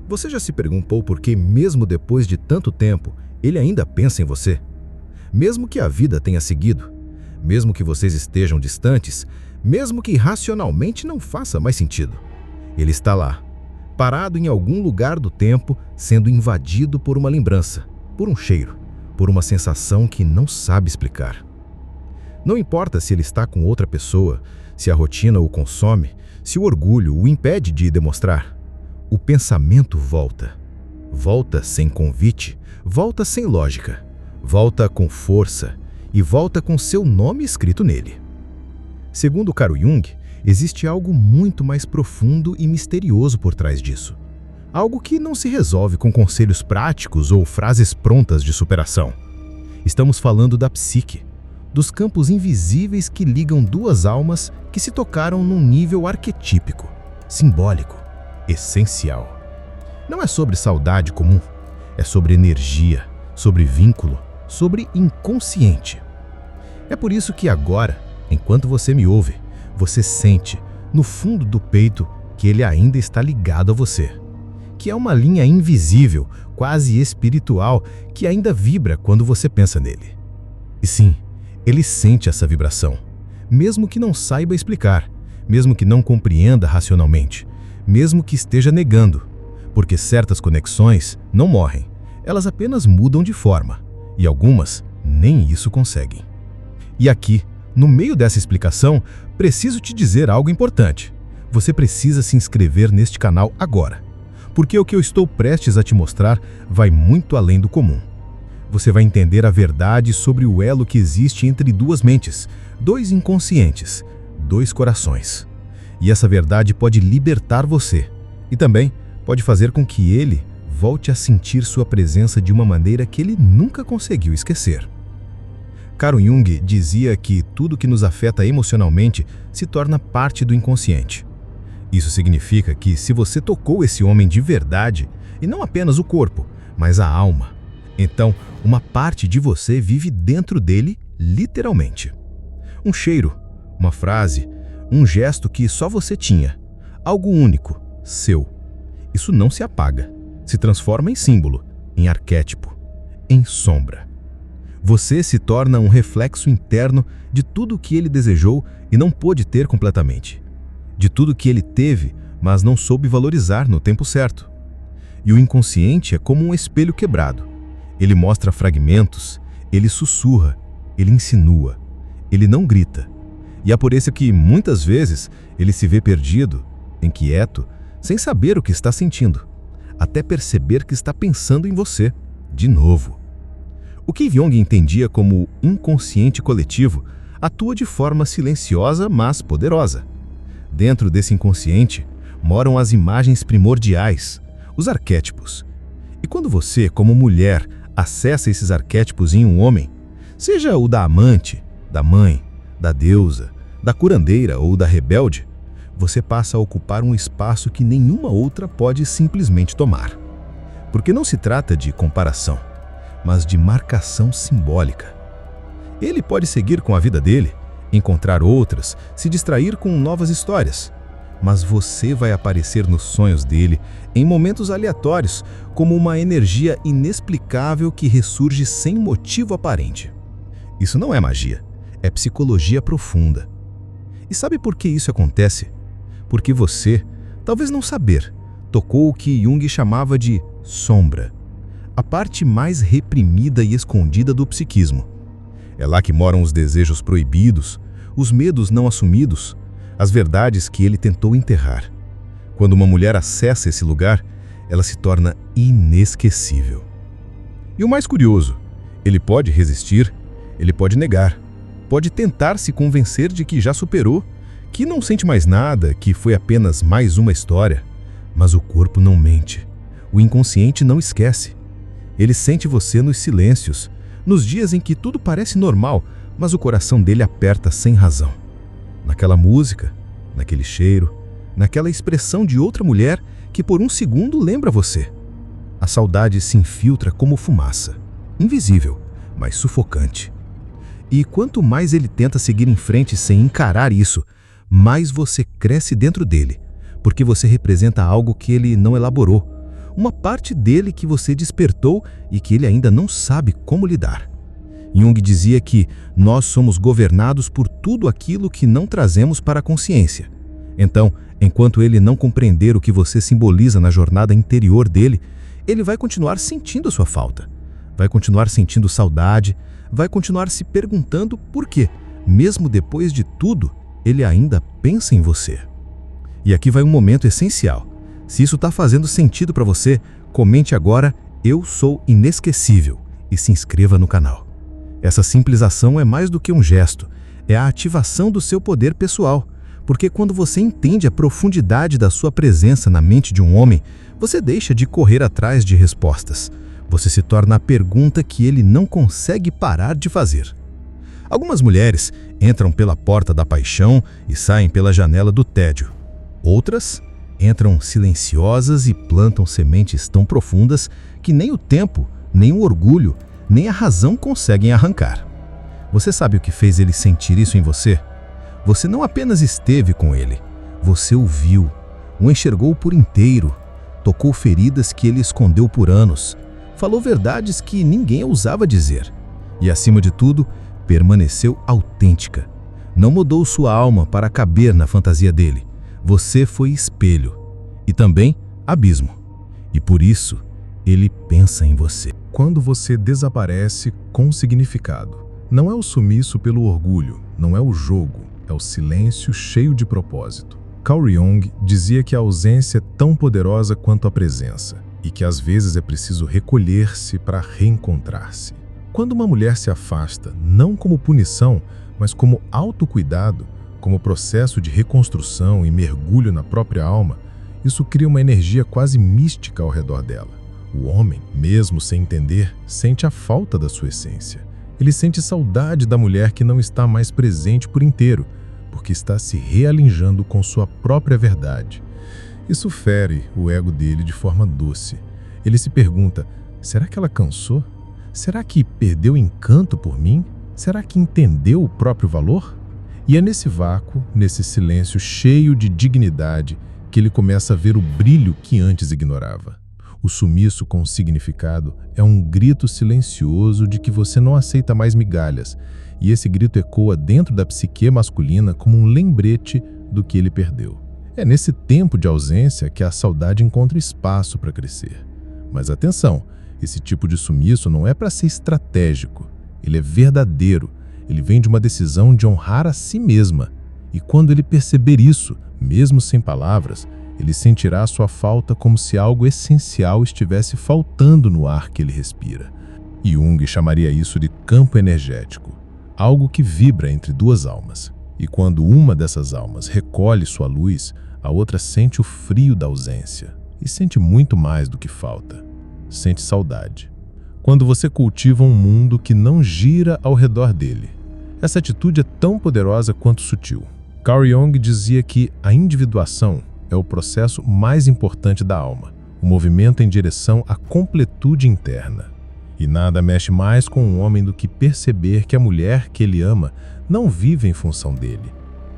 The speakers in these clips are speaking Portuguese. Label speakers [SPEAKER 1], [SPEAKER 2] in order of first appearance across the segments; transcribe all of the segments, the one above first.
[SPEAKER 1] Você já se perguntou por que, mesmo depois de tanto tempo, ele ainda pensa em você? Mesmo que a vida tenha seguido, mesmo que vocês estejam distantes, mesmo que racionalmente não faça mais sentido, ele está lá, parado em algum lugar do tempo, sendo invadido por uma lembrança, por um cheiro, por uma sensação que não sabe explicar. Não importa se ele está com outra pessoa, se a rotina o consome, se o orgulho o impede de demonstrar. O pensamento volta. Volta sem convite, volta sem lógica, volta com força e volta com seu nome escrito nele. Segundo Carl Jung, existe algo muito mais profundo e misterioso por trás disso. Algo que não se resolve com conselhos práticos ou frases prontas de superação. Estamos falando da psique, dos campos invisíveis que ligam duas almas que se tocaram num nível arquetípico, simbólico, essencial. Não é sobre saudade comum, é sobre energia, sobre vínculo, sobre inconsciente. É por isso que agora, enquanto você me ouve, você sente, no fundo do peito, que ele ainda está ligado a você. Que é uma linha invisível, quase espiritual, que ainda vibra quando você pensa nele. E sim, ele sente essa vibração, mesmo que não saiba explicar, mesmo que não compreenda racionalmente, mesmo que esteja negando, porque certas conexões não morrem, elas apenas mudam de forma, e algumas nem isso conseguem. E aqui, no meio dessa explicação, preciso te dizer algo importante. Você precisa se inscrever neste canal agora, porque o que eu estou prestes a te mostrar vai muito além do comum. Você vai entender a verdade sobre o elo que existe entre duas mentes, dois inconscientes, dois corações. E essa verdade pode libertar você e também pode fazer com que ele volte a sentir sua presença de uma maneira que ele nunca conseguiu esquecer. Carl Jung dizia que tudo que nos afeta emocionalmente se torna parte do inconsciente. Isso significa que se você tocou esse homem de verdade, e não apenas o corpo, mas a alma, então uma parte de você vive dentro dele literalmente. Um cheiro, uma frase, um gesto que só você tinha, algo único, seu. Isso não se apaga, se transforma em símbolo, em arquétipo, em sombra. Você se torna um reflexo interno de tudo o que ele desejou e não pôde ter completamente. De tudo que ele teve, mas não soube valorizar no tempo certo. E o inconsciente é como um espelho quebrado. Ele mostra fragmentos, ele sussurra, ele insinua, ele não grita. E é por isso que, muitas vezes, ele se vê perdido, inquieto, sem saber o que está sentindo, até perceber que está pensando em você, de novo. O que Jung entendia como inconsciente coletivo atua de forma silenciosa, mas poderosa. Dentro desse inconsciente moram as imagens primordiais, os arquétipos. E quando você, como mulher, acessa esses arquétipos em um homem, seja o da amante, da mãe, da deusa, da curandeira ou da rebelde, você passa a ocupar um espaço que nenhuma outra pode simplesmente tomar. Porque não se trata de comparação, mas de marcação simbólica. Ele pode seguir com a vida dele, encontrar outras, se distrair com novas histórias, mas você vai aparecer nos sonhos dele em momentos aleatórios, como uma energia inexplicável que ressurge sem motivo aparente. Isso não é magia, é psicologia profunda. E sabe por que isso acontece? Porque você, talvez não saber, tocou o que Jung chamava de sombra, a parte mais reprimida e escondida do psiquismo. É lá que moram os desejos proibidos, os medos não assumidos, as verdades que ele tentou enterrar. Quando uma mulher acessa esse lugar, ela se torna inesquecível. E o mais curioso, ele pode resistir, ele pode negar, pode tentar se convencer de que já superou, que não sente mais nada, que foi apenas mais uma história. Mas o corpo não mente, o inconsciente não esquece. Ele sente você nos silêncios, nos dias em que tudo parece normal, mas o coração dele aperta sem razão. Naquela música, naquele cheiro, naquela expressão de outra mulher que por um segundo lembra você. A saudade se infiltra como fumaça, invisível, mas sufocante. E quanto mais ele tenta seguir em frente sem encarar isso, mais você cresce dentro dele, porque você representa algo que ele não elaborou, uma parte dele que você despertou e que ele ainda não sabe como lidar. Jung dizia que nós somos governados por tudo aquilo que não trazemos para a consciência. Então, enquanto ele não compreender o que você simboliza na jornada interior dele, ele vai continuar sentindo a sua falta, vai continuar sentindo saudade, vai continuar se perguntando por quê, mesmo depois de tudo, ele ainda pensa em você. E aqui vai um momento essencial. Se isso está fazendo sentido para você, comente agora "Eu sou inesquecível" e se inscreva no canal. Essa simples ação é mais do que um gesto, é a ativação do seu poder pessoal, porque quando você entende a profundidade da sua presença na mente de um homem, você deixa de correr atrás de respostas. Você se torna a pergunta que ele não consegue parar de fazer. Algumas mulheres entram pela porta da paixão e saem pela janela do tédio. Outras entram silenciosas e plantam sementes tão profundas que nem o tempo, nem o orgulho, nem a razão conseguem arrancar. Você sabe o que fez ele sentir isso em você? Você não apenas esteve com ele, você o viu, o enxergou por inteiro, tocou feridas que ele escondeu por anos, falou verdades que ninguém ousava dizer e, acima de tudo, permaneceu autêntica. Não mudou sua alma para caber na fantasia dele. Você foi espelho e também abismo. E por isso, ele pensa em você.
[SPEAKER 2] Quando você desaparece com significado, não é o sumiço pelo orgulho, não é o jogo, é o silêncio cheio de propósito. Carl Jung dizia que a ausência é tão poderosa quanto a presença e que às vezes é preciso recolher-se para reencontrar-se. Quando uma mulher se afasta, não como punição, mas como autocuidado, como processo de reconstrução e mergulho na própria alma, isso cria uma energia quase mística ao redor dela. O homem, mesmo sem entender, sente a falta da sua essência. Ele sente saudade da mulher que não está mais presente por inteiro, porque está se realinjando com sua própria verdade. Isso fere o ego dele de forma doce. Ele se pergunta: será que ela cansou? Será que perdeu encanto por mim? Será que entendeu o próprio valor? E é nesse vácuo, nesse silêncio cheio de dignidade, que ele começa a ver o brilho que antes ignorava. O sumiço com significado é um grito silencioso de que você não aceita mais migalhas, e esse grito ecoa dentro da psique masculina como um lembrete do que ele perdeu. É nesse tempo de ausência que a saudade encontra espaço para crescer. Mas atenção, esse tipo de sumiço não é para ser estratégico, ele é verdadeiro, ele vem de uma decisão de honrar a si mesma. E quando ele perceber isso, mesmo sem palavras, ele sentirá sua falta como se algo essencial estivesse faltando no ar que ele respira. Jung chamaria isso de campo energético, algo que vibra entre duas almas. E quando uma dessas almas recolhe sua luz, a outra sente o frio da ausência e sente muito mais do que falta. Sente saudade. Quando você cultiva um mundo que não gira ao redor dele. Essa atitude é tão poderosa quanto sutil. Carl Jung dizia que a individuação é o processo mais importante da alma, o movimento em direção à completude interna. E nada mexe mais com um homem do que perceber que a mulher que ele ama não vive em função dele.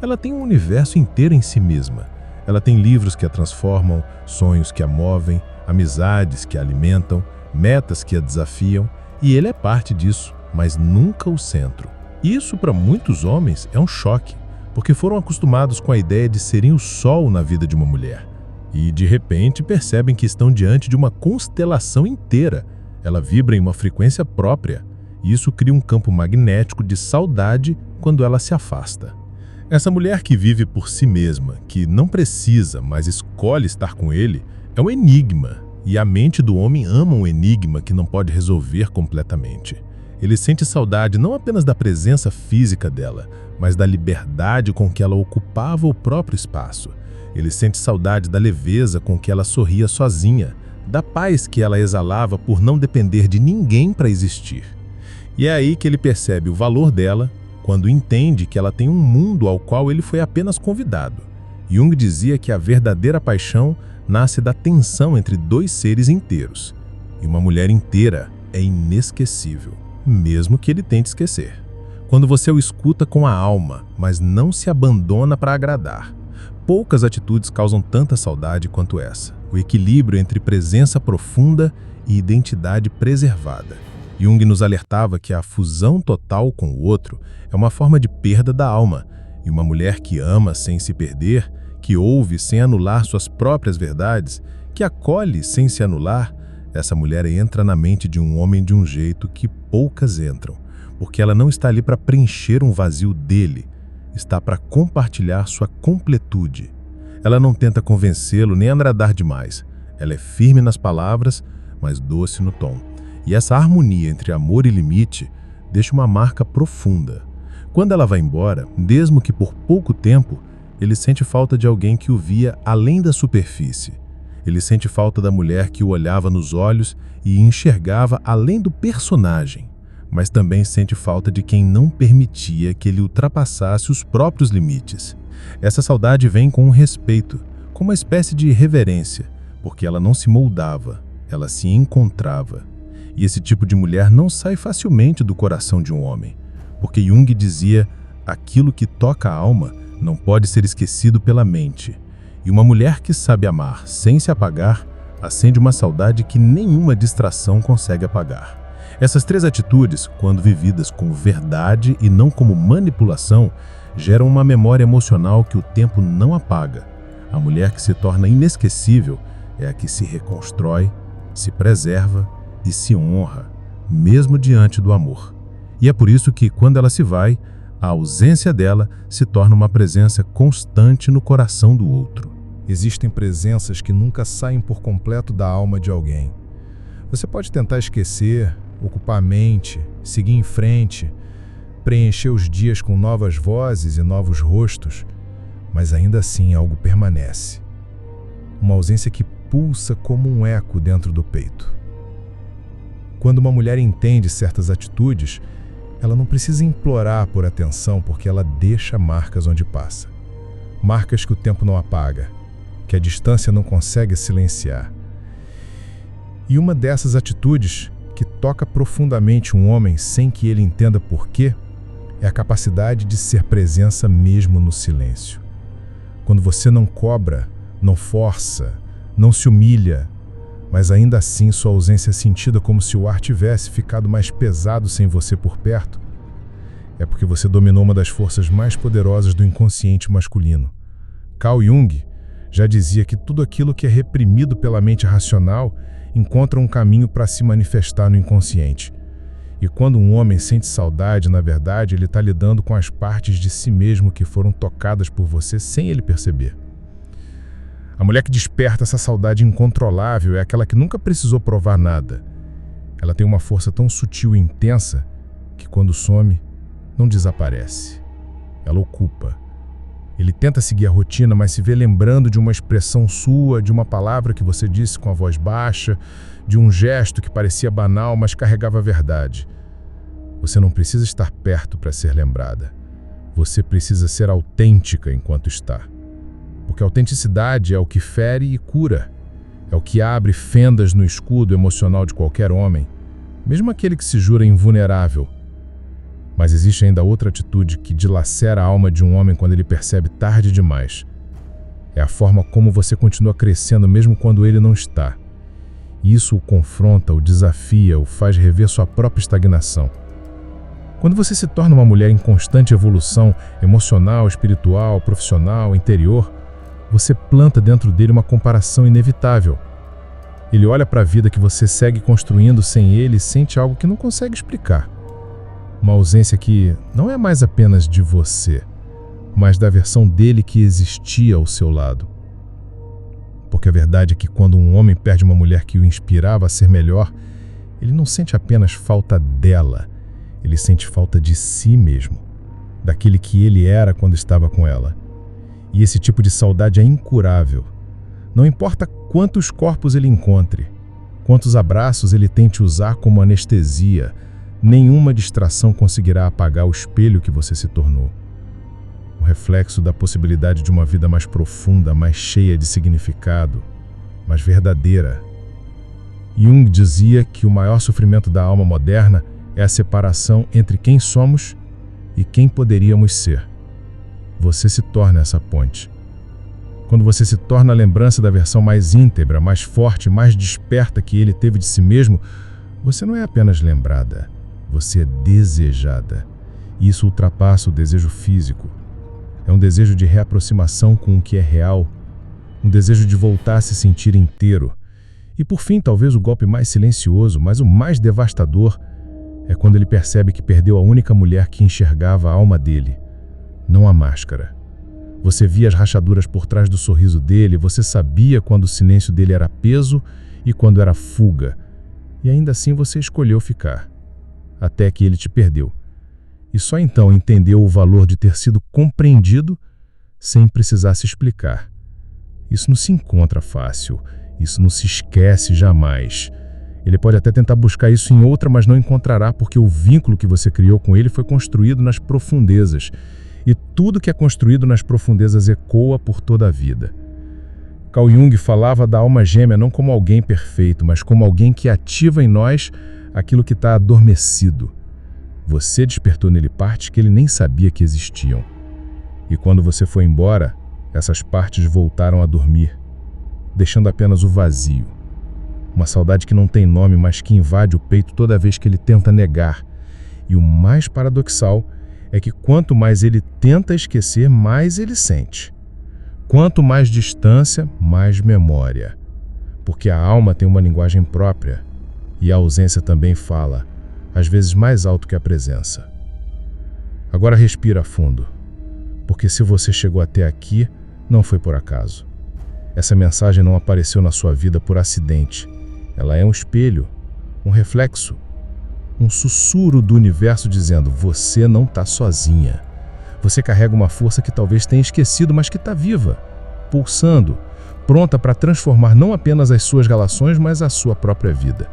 [SPEAKER 2] Ela tem um universo inteiro em si mesma. Ela tem livros que a transformam, sonhos que a movem, amizades que a alimentam, metas que a desafiam, e ele é parte disso, mas nunca o centro. Isso, para muitos homens, é um choque, porque foram acostumados com a ideia de serem o sol na vida de uma mulher. E, de repente, percebem que estão diante de uma constelação inteira. Ela vibra em uma frequência própria, e isso cria um campo magnético de saudade quando ela se afasta. Essa mulher que vive por si mesma, que não precisa, mas escolhe estar com ele, é um enigma, e a mente do homem ama um enigma que não pode resolver completamente. Ele sente saudade não apenas da presença física dela, mas da liberdade com que ela ocupava o próprio espaço. Ele sente saudade da leveza com que ela sorria sozinha, da paz que ela exalava por não depender de ninguém para existir. E é aí que ele percebe o valor dela, quando entende que ela tem um mundo ao qual ele foi apenas convidado. Jung dizia que a verdadeira paixão nasce da tensão entre dois seres inteiros. E uma mulher inteira é inesquecível, mesmo que ele tente esquecer. Quando você o escuta com a alma, mas não se abandona para agradar. Poucas atitudes causam tanta saudade quanto essa. O equilíbrio entre presença profunda e identidade preservada. Jung nos alertava que a fusão total com o outro é uma forma de perda da alma, e uma mulher que ama sem se perder, que ouve sem anular suas próprias verdades, que acolhe sem se anular, essa mulher entra na mente de um homem de um jeito que poucas entram, porque ela não está ali para preencher um vazio dele, está para compartilhar sua completude. Ela não tenta convencê-lo nem agradar demais. Ela é firme nas palavras, mas doce no tom. E essa harmonia entre amor e limite deixa uma marca profunda. Quando ela vai embora, mesmo que por pouco tempo, ele sente falta de alguém que o via além da superfície. Ele sente falta da mulher que o olhava nos olhos e enxergava além do personagem, mas também sente falta de quem não permitia que ele ultrapassasse os próprios limites. Essa saudade vem com um respeito, com uma espécie de reverência, porque ela não se moldava, ela se encontrava. E esse tipo de mulher não sai facilmente do coração de um homem, porque Jung dizia: aquilo que toca a alma não pode ser esquecido pela mente. E uma mulher que sabe amar sem se apagar, acende uma saudade que nenhuma distração consegue apagar. Essas três atitudes, quando vividas com verdade e não como manipulação, geram uma memória emocional que o tempo não apaga. A mulher que se torna inesquecível é a que se reconstrói, se preserva e se honra, mesmo diante do amor. E é por isso que, quando ela se vai, a ausência dela se torna uma presença constante no coração do outro.
[SPEAKER 1] Existem presenças que nunca saem por completo da alma de alguém. Você pode tentar esquecer, ocupar a mente, seguir em frente, preencher os dias com novas vozes e novos rostos, mas ainda assim algo permanece. Uma ausência que pulsa como um eco dentro do peito. Quando uma mulher entende certas atitudes, ela não precisa implorar por atenção, porque ela deixa marcas onde passa. Marcas que o tempo não apaga, que a distância não consegue silenciar. E uma dessas atitudes, que toca profundamente um homem sem que ele entenda por quê, é a capacidade de ser presença mesmo no silêncio. Quando você não cobra, não força, não se humilha, mas ainda assim sua ausência é sentida como se o ar tivesse ficado mais pesado sem você por perto, é porque você dominou uma das forças mais poderosas do inconsciente masculino. Carl Jung já dizia que tudo aquilo que é reprimido pela mente racional encontra um caminho para se manifestar no inconsciente. E quando um homem sente saudade, na verdade, ele está lidando com as partes de si mesmo que foram tocadas por você sem ele perceber. A mulher que desperta essa saudade incontrolável é aquela que nunca precisou provar nada. Ela tem uma força tão sutil e intensa que, quando some, não desaparece. Ela ocupa. Ele tenta seguir a rotina, mas se vê lembrando de uma expressão sua, de uma palavra que você disse com a voz baixa, de um gesto que parecia banal, mas carregava a verdade. Você não precisa estar perto para ser lembrada. Você precisa ser autêntica enquanto está. Porque a autenticidade é o que fere e cura. É o que abre fendas no escudo emocional de qualquer homem, mesmo aquele que se jura invulnerável. Mas existe ainda outra atitude que dilacera a alma de um homem quando ele percebe tarde demais. É a forma como você continua crescendo mesmo quando ele não está. Isso o confronta, o desafia, o faz rever sua própria estagnação. Quando você se torna uma mulher em constante evolução emocional, espiritual, profissional, interior, você planta dentro dele uma comparação inevitável. Ele olha para a vida que você segue construindo sem ele e sente algo que não consegue explicar. Uma ausência que não é mais apenas de você, mas da versão dele que existia ao seu lado. Porque a verdade é que quando um homem perde uma mulher que o inspirava a ser melhor, ele não sente apenas falta dela, ele sente falta de si mesmo, daquele que ele era quando estava com ela. E esse tipo de saudade é incurável. Não importa quantos corpos ele encontre, quantos abraços ele tente usar como anestesia, nenhuma distração conseguirá apagar o espelho que você se tornou. O reflexo da possibilidade de uma vida mais profunda, mais cheia de significado, mais verdadeira. Jung dizia que o maior sofrimento da alma moderna é a separação entre quem somos e quem poderíamos ser. Você se torna essa ponte.
[SPEAKER 2] Quando você se torna a lembrança da versão mais íntegra, mais forte, mais desperta que ele teve de si mesmo, você não é apenas lembrada, você é desejada. E isso ultrapassa o desejo físico. É um desejo de reaproximação com o que é real, um desejo de voltar a se sentir inteiro. E por fim, talvez o golpe mais silencioso, mas o mais devastador, é quando ele percebe que perdeu a única mulher que enxergava a alma dele, não a máscara. Você via as rachaduras por trás do sorriso dele, você sabia quando o silêncio dele era peso e quando era fuga. E ainda assim você escolheu ficar, até que ele te perdeu. E só então entendeu o valor de ter sido compreendido sem precisar se explicar. Isso não se encontra fácil, isso não se esquece jamais. Ele pode até tentar buscar isso em outra, mas não encontrará, porque o vínculo que você criou com ele foi construído nas profundezas. E tudo que é construído nas profundezas ecoa por toda a vida. Carl Jung falava da alma gêmea não como alguém perfeito, mas como alguém que ativa em nós aquilo que está adormecido. Você despertou nele partes que ele nem sabia que existiam. E quando você foi embora, essas partes voltaram a dormir, deixando apenas o vazio. Uma saudade que não tem nome, mas que invade o peito toda vez que ele tenta negar. E o mais paradoxal é que quanto mais ele tenta esquecer, mais ele sente. Quanto mais distância, mais memória. Porque a alma tem uma linguagem própria, e a ausência também fala, às vezes mais alto que a presença. Agora respira fundo, porque se você chegou até aqui, não foi por acaso. Essa mensagem não apareceu na sua vida por acidente. Ela é um espelho, um reflexo, um sussurro do universo dizendo: você não está sozinha. Você carrega uma força que talvez tenha esquecido, mas que está viva, pulsando, pronta para transformar não apenas as suas relações, mas a sua própria vida.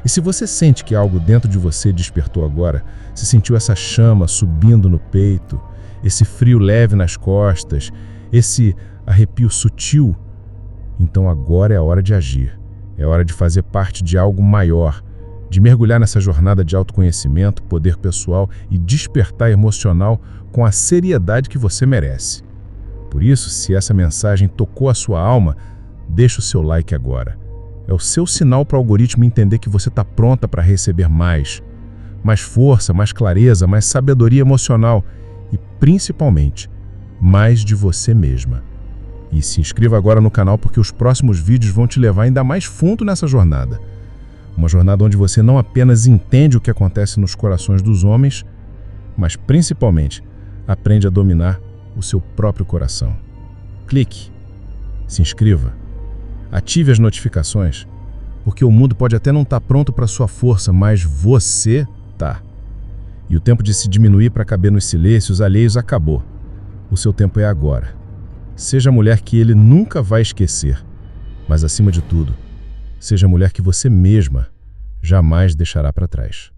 [SPEAKER 2] E se você sente que algo dentro de você despertou agora, se sentiu essa chama subindo no peito, esse frio leve nas costas, esse arrepio sutil, então agora é a hora de agir. É hora de fazer parte de algo maior, de mergulhar nessa jornada de autoconhecimento, poder pessoal e despertar emocional com a seriedade que você merece. Por isso, se essa mensagem tocou a sua alma, deixa o seu like agora. É o seu sinal para o algoritmo entender que você está pronta para receber mais força, mais clareza, mais sabedoria emocional e, principalmente, mais de você mesma. E se inscreva agora no canal, porque os próximos vídeos vão te levar ainda mais fundo nessa jornada. Uma jornada onde você não apenas entende o que acontece nos corações dos homens, mas principalmente aprende a dominar o seu próprio coração. Clique, se inscreva, ative as notificações, porque o mundo pode até não estar pronto para sua força, mas você tá. E o tempo de se diminuir para caber nos silêncios alheios acabou. O seu tempo é agora. Seja a mulher que ele nunca vai esquecer, mas acima de tudo, seja a mulher que você mesma jamais deixará para trás.